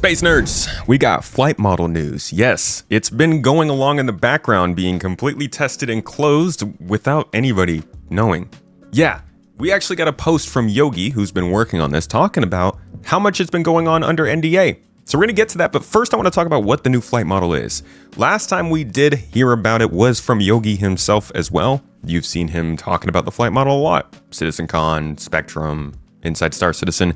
Space nerds, we got flight model news. Yes, it's been going along in the background being completely tested and closed without anybody knowing. Yeah, we actually got a post from Yogi, who's been working on this, talking about how much it's been going on under NDA. So we're going to get to that, but first I want to talk about what the new flight model is. Last time we did hear about it was from Yogi himself as well. You've seen him talking about the flight model a lot. CitizenCon, Spectrum, Inside Star Citizen.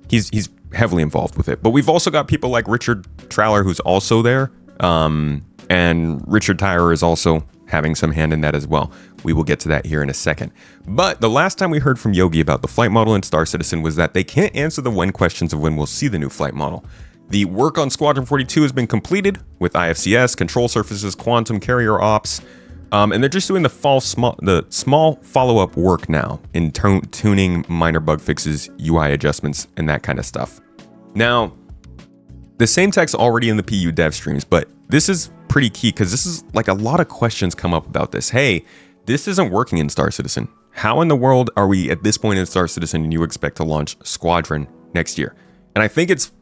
He's heavily involved with it. But we've also got people like Richard Traller, who's also there. And Richard Tyrer is also having some hand in that as well. We will get to that here in a second. But the last time we heard from Yogi about the flight model in Star Citizen was that they can't answer the when questions of when we'll see the new flight model. The work on Squadron 42 has been completed with IFCS, control surfaces, quantum carrier ops, and they're just doing the small follow-up work now in tuning, minor bug fixes, UI adjustments, and that kind of stuff. Now, the same tech's already in the PU dev streams, but this is pretty key because this is like a lot of questions come up about this. Hey, this isn't working in Star Citizen. How in the world are we at this point in Star Citizen and you expect to launch Squadron next year? And I think it's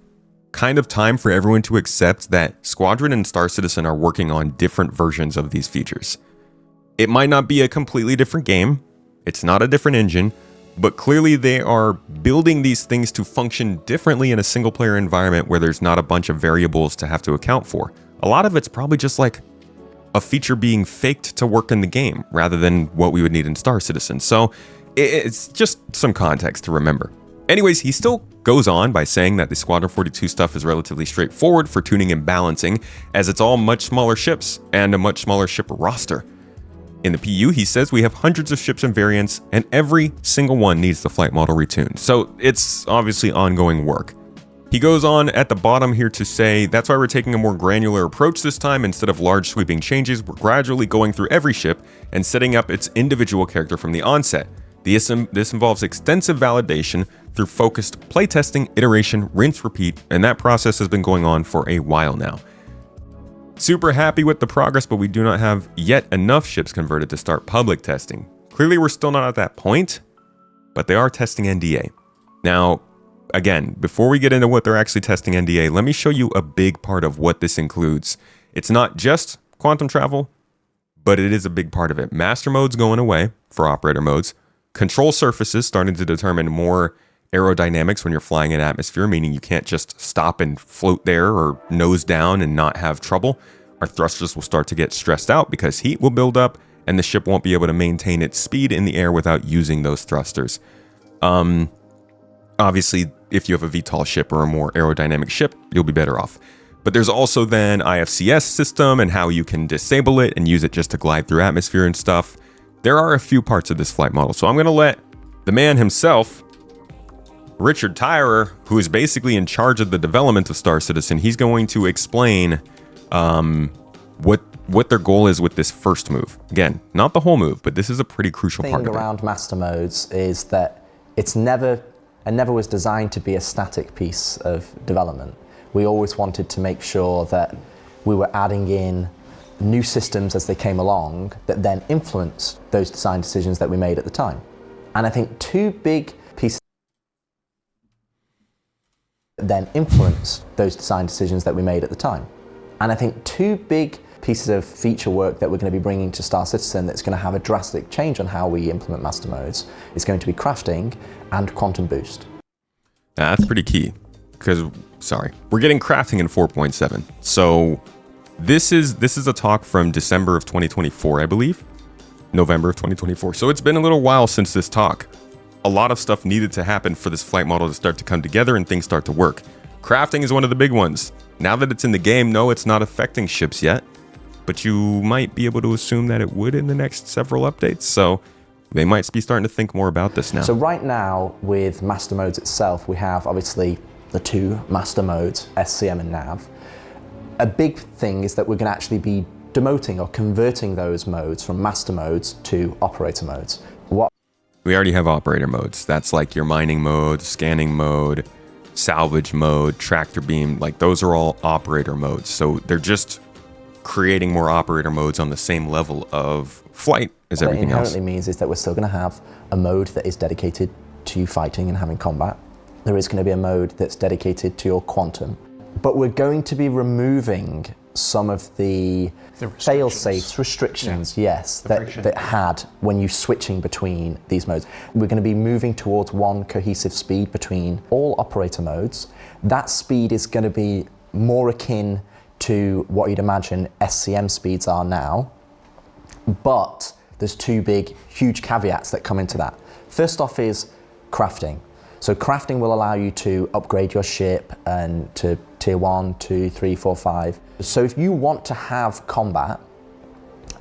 kind of time for everyone to accept that Squadron and Star Citizen are working on different versions of these features. It might not be a completely different game. It's not a different engine, but clearly they are building these things to function differently in a single player environment where there's not a bunch of variables to have to account for. A lot of it's probably just like a feature being faked to work in the game rather than what we would need in Star Citizen. So it's just some context to remember. Anyways, he still goes on by saying that the Squadron 42 stuff is relatively straightforward for tuning and balancing, as it's all much smaller ships and a much smaller ship roster. In the PU, he says we have hundreds of ships and variants, and every single one needs the flight model retuned. So it's obviously ongoing work. He goes on at the bottom here to say, that's why we're taking a more granular approach this time. Instead of large sweeping changes, we're gradually going through every ship and setting up its individual character from the onset. This involves extensive validation through focused playtesting, iteration, rinse, repeat, and that process has been going on for a while now. Super happy with the progress, but we do not have yet enough ships converted to start public testing. Clearly, we're still not at that point, but they are testing NDA. Now, again, before we get into what they're actually testing NDA, let me show you a big part of what this includes. It's not just quantum travel, but it is a big part of it. Master mode's going away for operator modes. Control surfaces starting to determine more aerodynamics when you're flying in atmosphere, meaning you can't just stop and float there or nose down and not have trouble. Our thrusters will start to get stressed out because heat will build up and the ship won't be able to maintain its speed in the air without using those thrusters. Obviously, if you have a VTOL ship or a more aerodynamic ship, you'll be better off. But there's also then IFCS system and how you can disable it and use it just to glide through atmosphere and stuff. There are a few parts of this flight model, so I'm going to let the man himself, Richard Tyrer, who is basically in charge of the development of Star Citizen, he's going to explain what their goal is with this first move. Again, not the whole move, but this is a pretty crucial part of it. The thing around master modes is that it's never was designed to be a static piece of development. We always wanted to make sure that we were adding in new systems as they came along that then influenced those design decisions that we made at the time. And I think two big pieces then influenced those design decisions that we made at the time. And I think two big pieces of feature work that we're going to be bringing to Star Citizen that's going to have a drastic change on how we implement master modes is going to be crafting and quantum boost. That's pretty key because, we're getting crafting in 4.7. So this is a talk from December of 2024, I believe. November of 2024. So it's been a little while since this talk. A lot of stuff needed to happen for this flight model to start to come together and things start to work. Crafting is one of the big ones. Now that it's in the game, no, it's not affecting ships yet, but you might be able to assume that it would in the next several updates. So they might be starting to think more about this now. So right now with master modes itself, we have obviously the two master modes, SCM and NAV. A big thing is that we're going to actually be demoting or converting those modes from master modes to operator modes. We already have operator modes. That's like your mining mode, scanning mode, salvage mode, tractor beam. Like those are all operator modes. So they're just creating more operator modes on the same level of flight as everything else. What it inherently means is that we're still going to have a mode that is dedicated to fighting and having combat. there is going to be a mode that's dedicated to your quantum. But we're going to be removing some of the fail-safes, restrictions, yes, that had when you're switching between these modes. We're going to be moving towards one cohesive speed between all operator modes. That speed is going to be more akin to what you'd imagine SCM speeds are now, but there's two big, huge caveats that come into that. First off is crafting. So crafting will allow you to upgrade your ship and to tier 1, 2, 3, 4, 5. So if you want to have combat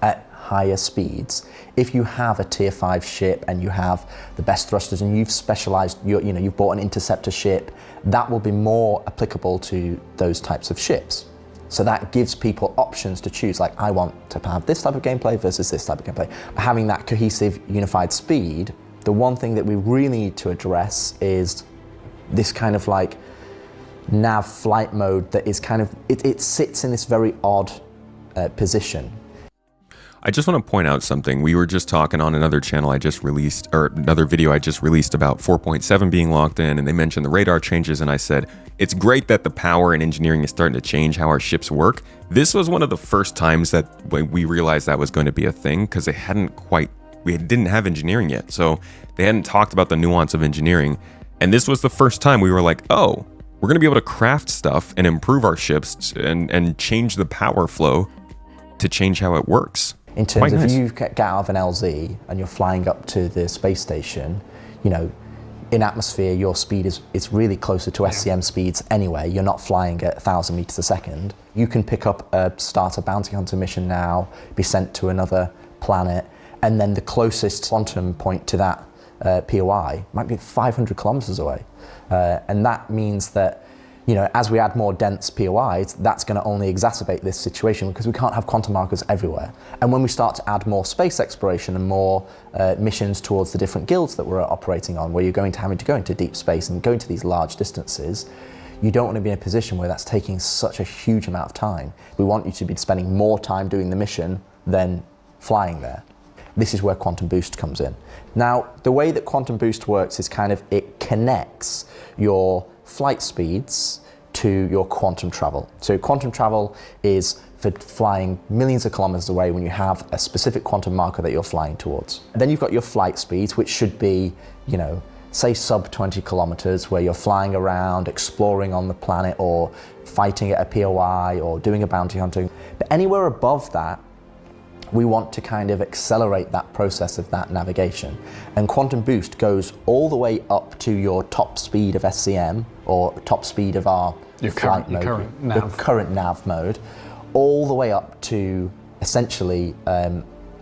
at higher speeds, if you have a tier 5 ship and you have the best thrusters and you've specialized, you've bought an interceptor ship, that will be more applicable to those types of ships. So that gives people options to choose, like I want to have this type of gameplay versus this type of gameplay. Having that cohesive, unified speed, the one thing that we really need to address is this kind of like nav flight mode that is kind of, it sits in this very odd position. I just want to point out something. We were just talking on another channel I just released, or another video I just released about 4.7 being locked in, and they mentioned the radar changes, and I said, it's great that the power and engineering is starting to change how our ships work. This was one of the first times that we realized that was going to be a thing, because we didn't have engineering yet. So they hadn't talked about the nuance of engineering. And this was the first time we were like, oh, we're going to be able to craft stuff and improve our ships and change the power flow to change how it works. In terms of you get out of an LZ and you're flying up to the space station, in atmosphere, your speed is really closer to SCM speeds anyway. You're not flying at 1,000 meters a second. You can pick up start a bounty hunter mission now, be sent to another planet, and then the closest quantum point to that POI might be 500 kilometers away. And that means that, as we add more dense POIs, that's going to only exacerbate this situation because we can't have quantum markers everywhere. And when we start to add more space exploration and more missions towards the different guilds that we're operating on, where you're going to having to go into deep space and go into these large distances, you don't want to be in a position where that's taking such a huge amount of time. We want you to be spending more time doing the mission than flying there. This is where Quantum Boost comes in. Now, the way that Quantum Boost works is it connects your flight speeds to your quantum travel. So quantum travel is for flying millions of kilometers away when you have a specific quantum marker that you're flying towards. And then you've got your flight speeds, which should be, say sub 20 kilometers, where you're flying around, exploring on the planet, or fighting at a POI, or doing a bounty hunting. But anywhere above that, we want to kind of accelerate that process of that navigation. And Quantum Boost goes all the way up to your top speed of SCM, or top speed of our flight mode, the current nav mode, all the way up to essentially a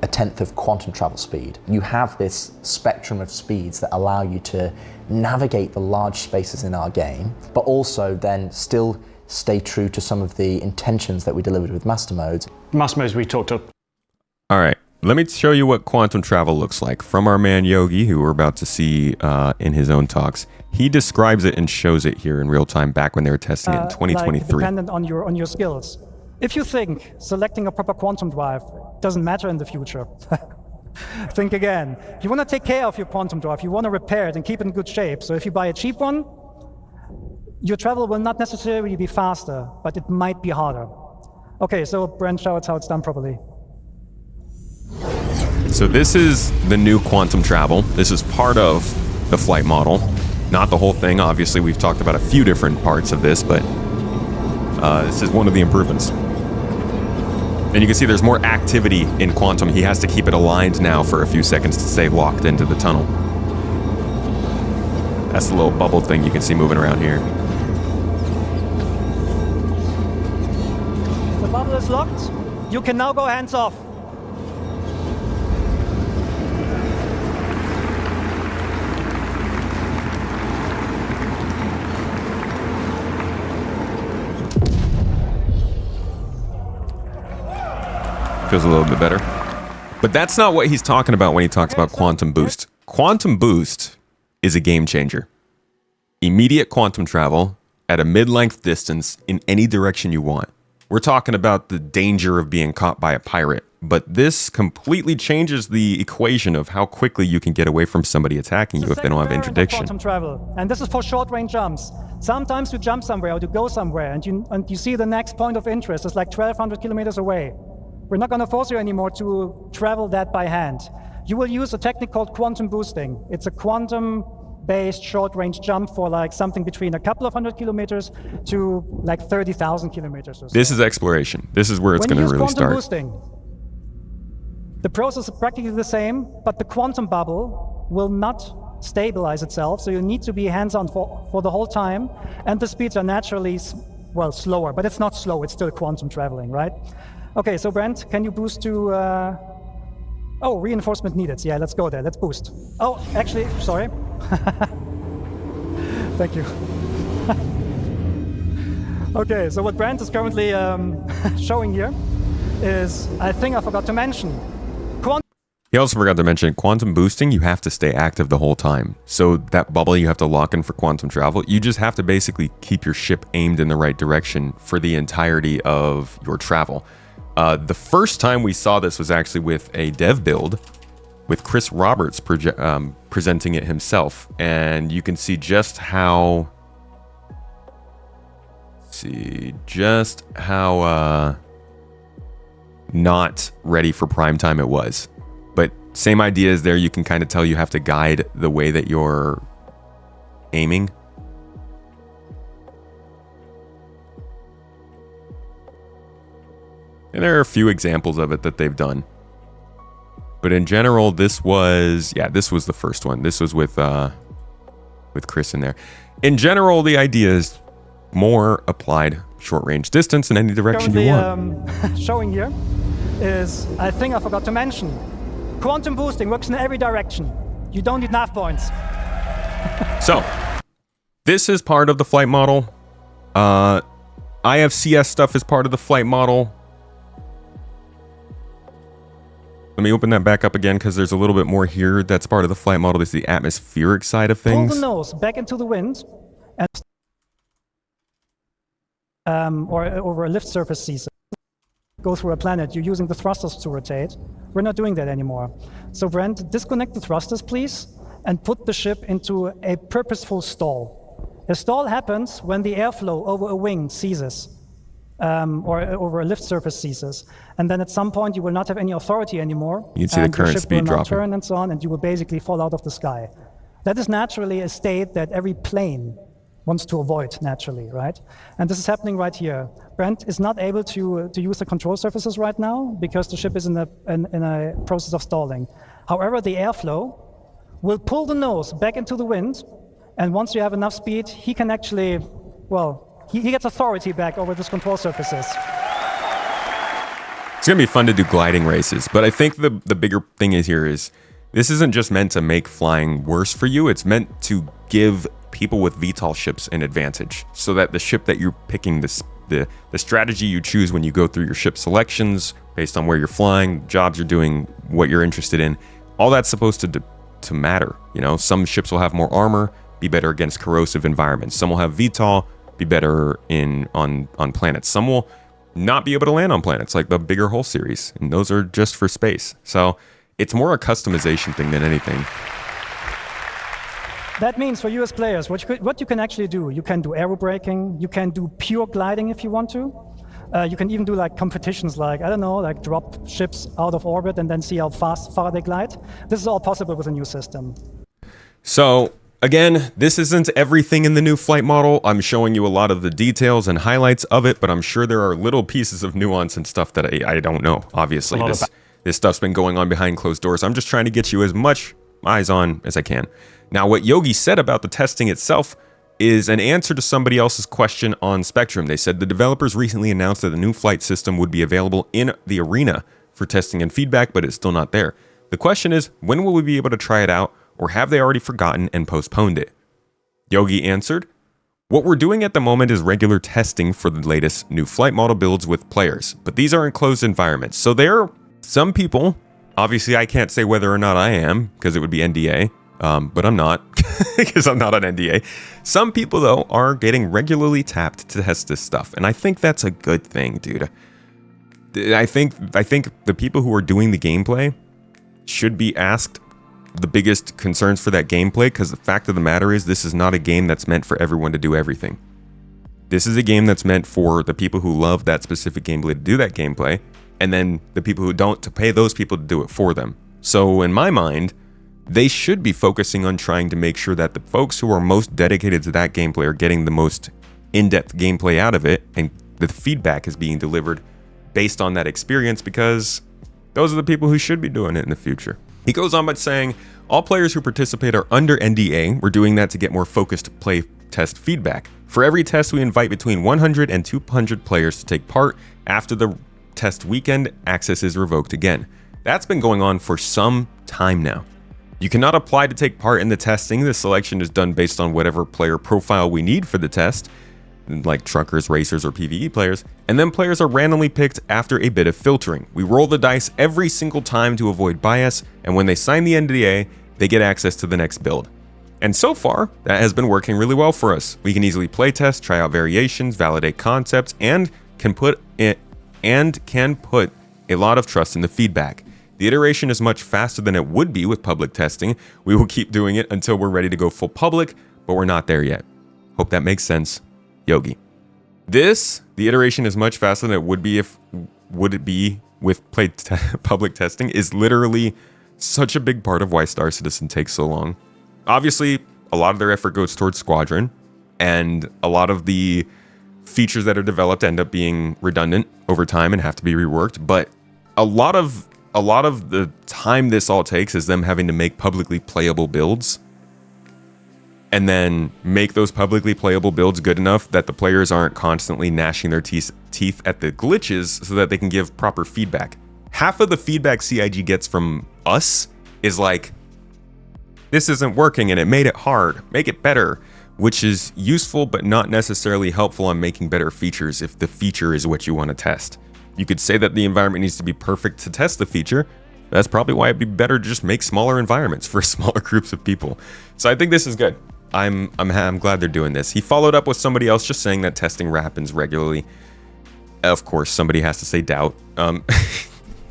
1/10 of quantum travel speed. You have this spectrum of speeds that allow you to navigate the large spaces in our game, but also then still stay true to some of the intentions that we delivered with master modes. Master modes we talked about. All right, let me show you what quantum travel looks like from our man Yogi, who we're about to see in his own talks. He describes it and shows it here in real time back when they were testing it in 2023. Dependent on your skills. If you think selecting a proper quantum drive doesn't matter in the future, think again. You want to take care of your quantum drive, you want to repair it and keep it in good shape. So if you buy a cheap one, your travel will not necessarily be faster, but it might be harder. Okay, so Brent shows how it's done properly. So this is the new quantum travel. This is part of the flight model. Not the whole thing, obviously. We've talked about a few different parts of this, but this is one of the improvements. And you can see there's more activity in quantum. He has to keep it aligned now for a few seconds to stay locked into the tunnel. That's the little bubble thing you can see moving around here. The bubble is locked. You can now go hands off. Feels a little bit better. But that's not what he's talking about when he talks about Quantum Boost. Quantum Boost is a game changer. Immediate quantum travel at a mid-length distance in any direction you want. We're talking about the danger of being caught by a pirate but this completely changes the equation of how quickly you can get away from somebody attacking you if they don't have interdiction. Quantum travel, and this is for short-range jumps. Sometimes you jump somewhere or you go somewhere, and you see the next point of interest is like 1,200 kilometers away. We're not going to force you anymore to travel that by hand. You will use a technique called quantum boosting. It's a quantum-based short-range jump for like something between a couple of hundred kilometers to like 30,000 kilometers or so. This is exploration. This is where it's going to really start. Boosting, the process is practically the same, but the quantum bubble will not stabilize itself, so you need to be hands-on for the whole time, and the speeds are naturally, well, slower, but it's not slow, it's still quantum traveling, right? Okay, so Brent, can you boost to, oh, reinforcement needed. Yeah, let's go there, let's boost. Oh, actually, sorry. Thank you. Okay, so what Brent is currently showing here is, I think I forgot to mention, he also forgot to mention quantum boosting, you have to stay active the whole time. So that bubble you have to lock in for quantum travel, you just have to basically keep your ship aimed in the right direction for the entirety of your travel. The first time we saw this was actually with a dev build with Chris Roberts presenting it himself. And you can see just how not ready for prime time it was. But same idea as there, you can kind of tell you have to guide the way that you're aiming. And there are a few examples of it that they've done. But in general, this was the first one. This was with Chris in there. In general, the idea is more applied short-range distance in any direction you want. Showing here is, I think I forgot to mention, quantum boosting works in every direction. You don't need nav points. So, this is part of the flight model. IFCS stuff is part of the flight model. Let me open that back up again because there's a little bit more here that's part of the flight model. This is the atmospheric side of things. Pull the nose back into the wind and or over a lift surface season. Go through a planet, you're using the thrusters to rotate. We're not doing that anymore. So Brent, disconnect the thrusters, please, and put the ship into a purposeful stall. A stall happens when the airflow over a wing ceases, or over a lift surface ceases. And then at some point, you will not have any authority anymore. You can see the current speed dropping. Turn and so on, and you will basically fall out of the sky. That is naturally a state that every plane wants to avoid naturally, right? And this is happening right here. Brent is not able to use the control surfaces right now because the ship is in a process of stalling. However, the airflow will pull the nose back into the wind, and once you have enough speed, he can actually, well, he gets authority back over these control surfaces. It's going to be fun to do gliding races, but I think the bigger thing is this isn't just meant to make flying worse for you, it's meant to give people with VTOL ships an advantage, so that the ship that you're picking, the strategy you choose when you go through your ship selections, based on where you're flying, jobs you're doing, what you're interested in, all that's supposed to matter. You know, some ships will have more armor, be better against corrosive environments. Some will have VTOL, be better on planets. Some will not be able to land on planets, like the Bigger Hull series, and those are just for space. So it's more a customization thing than anything. That means for you as players, what you can actually do, you can do aerobraking, you can do pure gliding if you want to. You can even do like competitions like, I don't know, like drop ships out of orbit and then see how far they glide. This is all possible with a new system. So again, this isn't everything in the new flight model. I'm showing you a lot of the details and highlights of it, but I'm sure there are little pieces of nuance and stuff that I don't know. Obviously, this stuff's been going on behind closed doors. I'm just trying to get you as much eyes on as I can. Now, what Yogi said about the testing itself is an answer to somebody else's question on Spectrum. They said the developers recently announced that the new flight system would be available in the arena for testing and feedback, but it's still not there. The question is, when will we be able to try it out, or have they already forgotten and postponed it? Yogi answered, what we're doing at the moment is regular testing for the latest new flight model builds with players, but these are enclosed environments. So there are some people, obviously I can't say whether or not I am, because it would be NDA, but I'm not, because I'm not on NDA. Some people, though, are getting regularly tapped to test this stuff, and I think that's a good thing, dude. I think the people who are doing the gameplay should be asked the biggest concerns for that gameplay, because the fact of the matter is this is not a game that's meant for everyone to do everything. This is a game that's meant for the people who love that specific gameplay to do that gameplay, and then the people who don't, to pay those people to do it for them. So in my mind, they should be focusing on trying to make sure that the folks who are most dedicated to that gameplay are getting the most in-depth gameplay out of it, and the feedback is being delivered based on that experience, because those are the people who should be doing it in the future. He goes on by saying, all players who participate are under NDA. We're doing that to get more focused play test feedback. For every test, we invite between 100 and 200 players to take part. After the test weekend, access is revoked again. That's been going on for some time now. You cannot apply to take part in the testing. The selection is done based on whatever player profile we need for the test, like truckers, racers, or PvE players, and then players are randomly picked after a bit of filtering. We roll the dice every single time to avoid bias, and when they sign the NDA, they get access to the next build. And so far, that has been working really well for us. We can easily playtest, try out variations, validate concepts, and can put a lot of trust in the feedback. The iteration is much faster than it would be with public testing. We will keep doing it until we're ready to go full public, but we're not there yet. Hope that makes sense. Yogi. The iteration is much faster than it would be with public testing, is literally such a big part of why Star Citizen takes so long. Obviously, a lot of their effort goes towards Squadron, and a lot of the features that are developed end up being redundant over time and have to be reworked, but a lot of the time this all takes is them having to make publicly playable builds, and then make those publicly playable builds good enough that the players aren't constantly gnashing their teeth at the glitches so that they can give proper feedback. Half of the feedback CIG gets from us is like, this isn't working and it made it hard, make it better, which is useful but not necessarily helpful on making better features if the feature is what you want to test. You could say that the environment needs to be perfect to test the feature. That's probably why it'd be better to just make smaller environments for smaller groups of people. So I think this is good. I'm glad they're doing this. He followed up with somebody else just saying that testing happens regularly. Of course, somebody has to say doubt,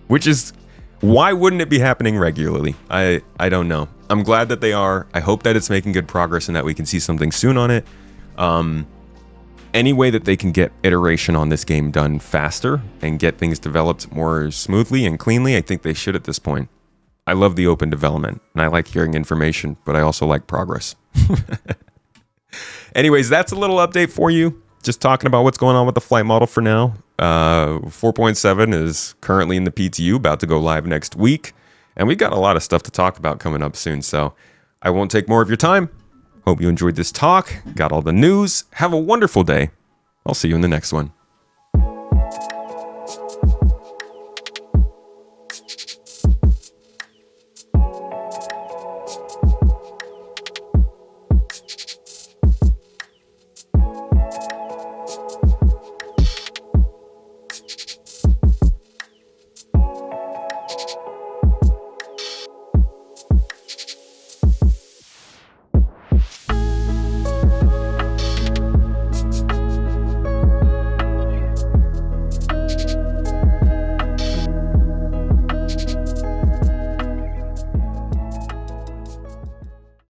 which is, why wouldn't it be happening regularly? I don't know. I'm glad that they are. I hope that it's making good progress and that we can see something soon on it. Any way that they can get iteration on this game done faster and get things developed more smoothly and cleanly, I think they should at this point. I love the open development, and I like hearing information, but I also like progress. Anyways, that's a little update for you. Just talking about what's going on with the flight model for now. 4.7 is currently in the PTU, about to go live next week. And we've got a lot of stuff to talk about coming up soon, so I won't take more of your time. Hope you enjoyed this talk, got all the news. Have a wonderful day. I'll see you in the next one.